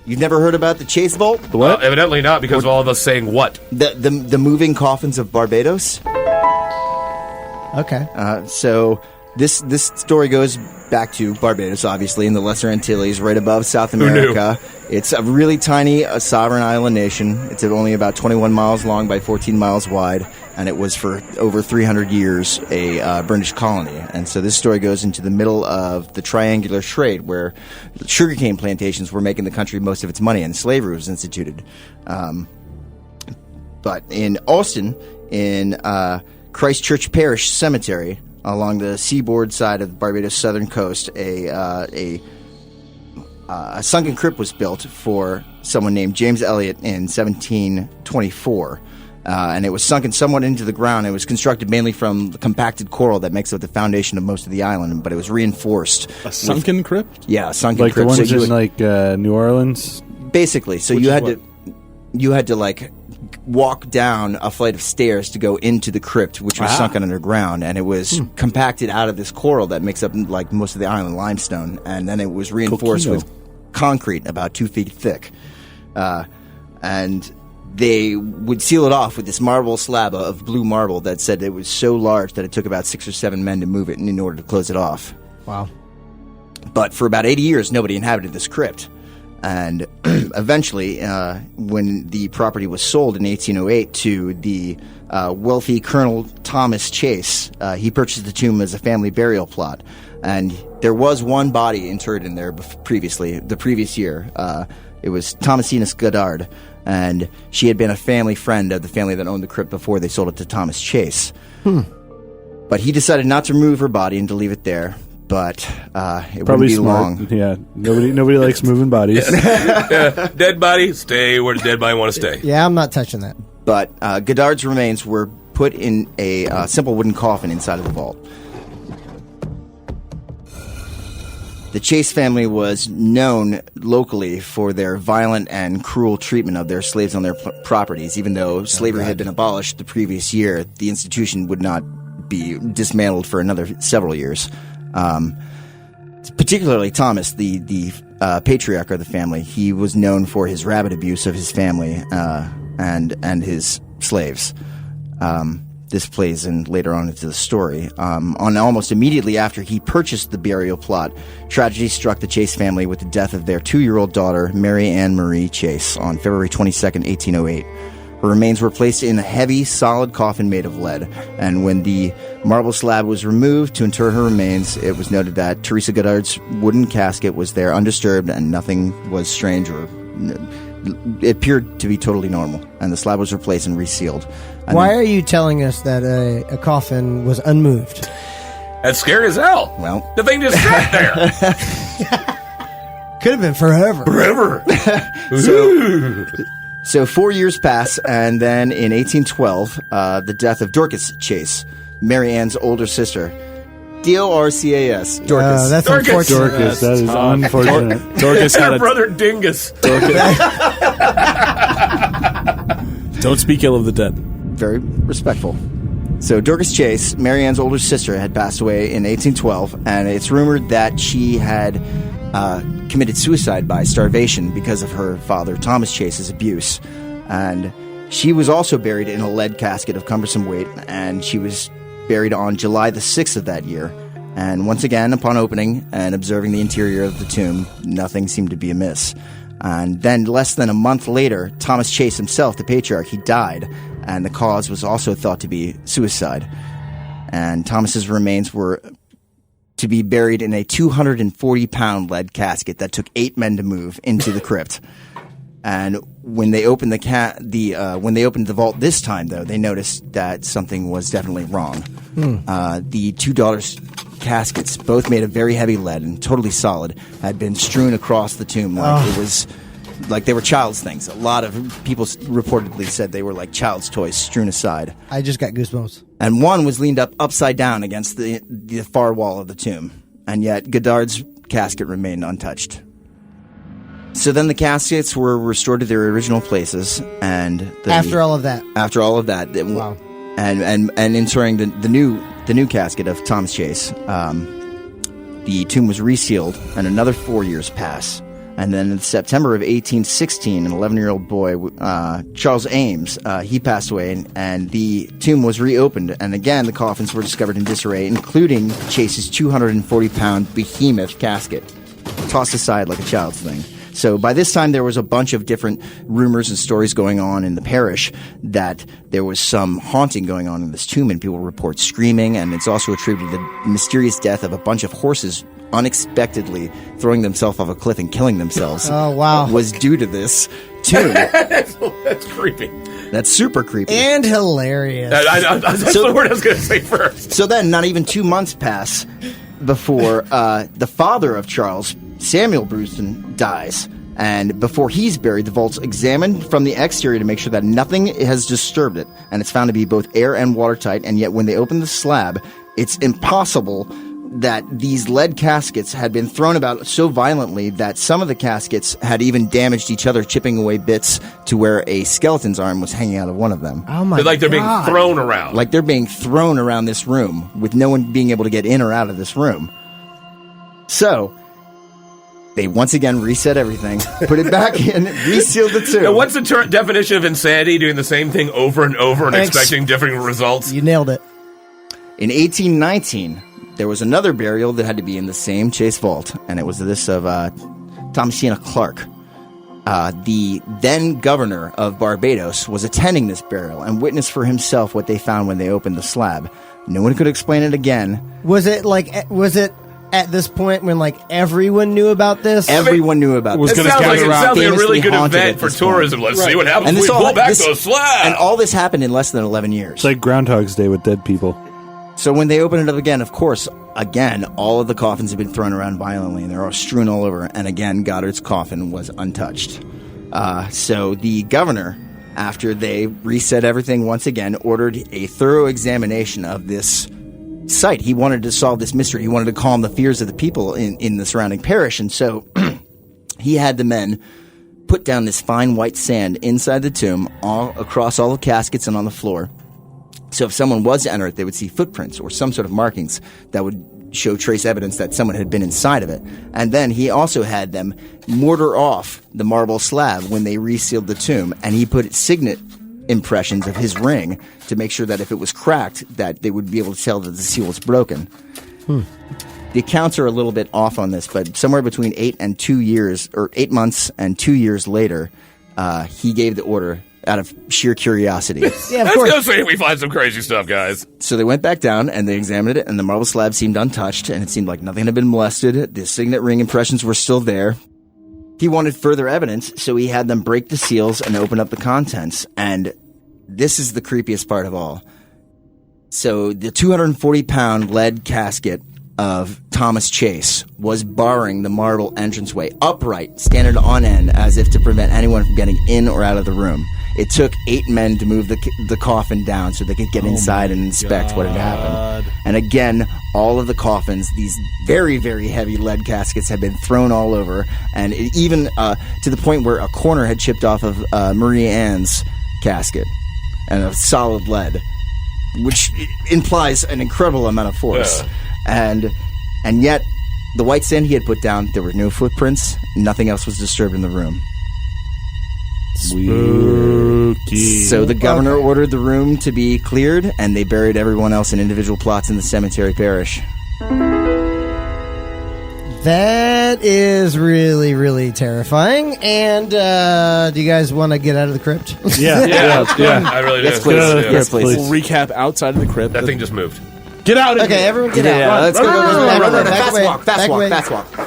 You've never heard about the Chase Vault? What? Evidently not, because of all of us saying what? The moving coffins of Barbados. Okay. So this story goes back to Barbados, obviously, in the Lesser Antilles, right above South America. It's a really tiny sovereign island nation. It's only about 21 miles long by 14 miles wide, and it was for over 300 years a British colony. And so this story goes into the middle of the triangular trade, where sugarcane plantations were making the country most of its money, and slavery was instituted. But in Austin, in Christchurch Parish Cemetery, along the seaboard side of the Barbados southern coast, a sunken crypt was built for someone named James Elliot in 1724. And it was sunken somewhat into the ground. It was constructed mainly from the compacted coral that makes up the foundation of most of the island, but it was reinforced. A sunken crypt? Yeah, a sunken like crypt. Like the ones in New Orleans? Basically. So you had to like walk down a flight of stairs to go into the crypt, which was sunken underground, and it was compacted out of this coral that makes up like most of the island, limestone, and then it was reinforced with concrete about 2 feet thick. And they would seal it off with this marble slab of blue marble that said it was so large that it took about 6 or 7 men to move it in order to close it off. Wow. But for about 80 years, nobody inhabited this crypt. And eventually, when the property was sold in 1808 to the wealthy Colonel Thomas Chase, he purchased the tomb as a family burial plot. And there was one body interred in there the previous year. It was Thomasina Goddard, and she had been a family friend of the family that owned the crypt before they sold it to Thomas Chase. But he decided not to remove her body and to leave it there. But it wouldn't be long. Yeah, nobody likes moving bodies. Dead body, stay where the dead body want to stay. Yeah, I'm not touching that. But Goddard's remains were put in a simple wooden coffin inside of the vault. The Chase family was known locally for their violent and cruel treatment of their slaves on their properties. Even though slavery had been abolished the previous year, the institution would not be dismantled for another several years. Particularly Thomas, the patriarch of the family, he was known for his rabid abuse of his family and his slaves. This plays in later on into the story. On almost immediately after he purchased the burial plot, tragedy struck the Chase family with the death of their 2-year-old daughter, Mary Ann Marie Chase, on February 22nd, 1808. Her remains were placed in a heavy, solid coffin made of lead, and when the marble slab was removed to inter her remains, it was noted that Teresa Goddard's wooden casket was there undisturbed and nothing was strange or it appeared to be totally normal, and the slab was replaced and resealed. And why are you telling us that a coffin was unmoved? That's scary as hell. Well, the thing just sat there. Could have been forever. Forever. So 4 years pass, and then in 1812, the death of Dorcas Chase, Mary Ann's older sister. D-O-R-C-A-S. Dorcas. That's Dorcas. unfortunate. Dorcas, that is unfortunate. Dorcas had her brother Dingus. Don't speak ill of the dead. Very respectful. So Dorcas Chase, Mary Ann's older sister, had passed away in 1812, and it's rumored that she had committed suicide by starvation because of her father Thomas Chase's abuse. And she was also buried in a lead casket of cumbersome weight, and she was buried on July the 6th of that year. And once again, upon opening and observing the interior of the tomb, nothing seemed to be amiss. And then less than a month later, Thomas Chase himself, the patriarch, he died, and the cause was also thought to be suicide. And Thomas's remains were to be buried in a 240-pound lead casket that took 8 men to move into the crypt. And when they opened the vault this time, though, they noticed that something was definitely wrong. The 2 daughters' caskets, both made of very heavy lead and totally solid, had been strewn across the tomb like it was like they were child's things. A lot of people reportedly said they were like child's toys strewn aside. I just got goosebumps. And one was leaned up upside down against the far wall of the tomb, and yet Goddard's casket remained untouched. So then the caskets were restored to their original places, and after all of that, wow. and entering the new casket of Thomas Chase, the tomb was resealed, and another 4 years pass, And then in September of 1816, an 11-year-old boy, Charles Ames, he passed away, and the tomb was reopened. And again, the coffins were discovered in disarray, including Chase's 240-pound behemoth casket, tossed aside like a child's thing. So by this time, there was a bunch of different rumors and stories going on in the parish that there was some haunting going on in this tomb, and people report screaming, and it's also attributed to the mysterious death of a bunch of horses unexpectedly throwing themselves off a cliff and killing themselves. Oh, wow. Was due to this tomb. That's creepy. That's super creepy. And hilarious. That's the word I was going to say first. So then, not even 2 months pass before the father of Charles, Samuel Brewston, dies. And before he's buried, the vault's examined from the exterior to make sure that nothing has disturbed it. And it's found to be both air and watertight. And yet when they open the slab, it's impossible that these lead caskets had been thrown about so violently that some of the caskets had even damaged each other, chipping away bits to where a skeleton's arm was hanging out of one of them. Oh my They're being God. thrown around. Like they're being thrown around this room with no one being able to get in or out of this room. So they once again reset everything, put it back in, resealed the tomb. Now, what's the definition of insanity? Doing the same thing over and over and Thanks. expecting different results? You nailed it. In 1819, there was another burial that had to be in the same Chase vault, and it was this of Thomasina Clark. The then governor of Barbados was attending this burial and witnessed for himself what they found when they opened the slab. No one could explain it again. Was it at this point when like everyone knew about this? Everyone knew about Was this. It gonna sounds like a really Famously good haunted event at for this point. tourism. Let's see what happens And if we this all- pull back this- those slabs. And all this happened in less than 11 years. It's like Groundhog's Day with dead people. So when they open it up again, of course, again, all of the coffins have been thrown around violently, and they're all strewn all over. And again, Goddard's coffin was untouched. So the governor, after they reset everything once again, ordered a thorough examination of this site. He wanted to solve this mystery. He wanted to calm the fears of the people in the surrounding parish. And so he had the men put down this fine white sand inside the tomb, all across all the caskets and on the floor. So if someone was to enter it, they would see footprints or some sort of markings that would show trace evidence that someone had been inside of it. And then he also had them mortar off the marble slab when they resealed the tomb, and he put signet impressions of his ring to make sure that if it was cracked, that they would be able to tell that the seal was broken. The accounts are a little bit off on this, but somewhere between 8 months and 2 years later, he gave the order out of sheer curiosity. Yeah, of Let's course. go see if we find some crazy stuff, guys. So they went back down and they examined it, and the marble slab seemed untouched, and it seemed like nothing had been molested. The signet ring impressions were still there. He wanted further evidence, so he had them break the seals and open up the contents. And this is the creepiest part of all. So the 240-pound lead casket of Thomas Chase was barring the marble entranceway upright, standing on end, as if to prevent anyone from getting in or out of the room. It took 8 men to move the coffin down so they could get inside and inspect what had happened. And again, all of the coffins, these very, very heavy lead caskets, had been thrown all over, and it even to the point where a corner had chipped off of Marie Anne's casket, and a solid lead, which implies an incredible amount of force. And yet, the white sand he had put down, there were no footprints, nothing else was disturbed in the room. Spooky. So the governor ordered the room to be cleared, and they buried everyone else in individual plots in the cemetery parish. That is really, really terrifying. And do you guys want to get out of the crypt? Yeah, yeah. I really Yes, do. please. Yeah. Yes, please. We'll recap outside of the crypt. That thing just moved. Get out of Okay, here. everyone get Yeah, out. let's go. Run, Fast back walk, away. fast walk.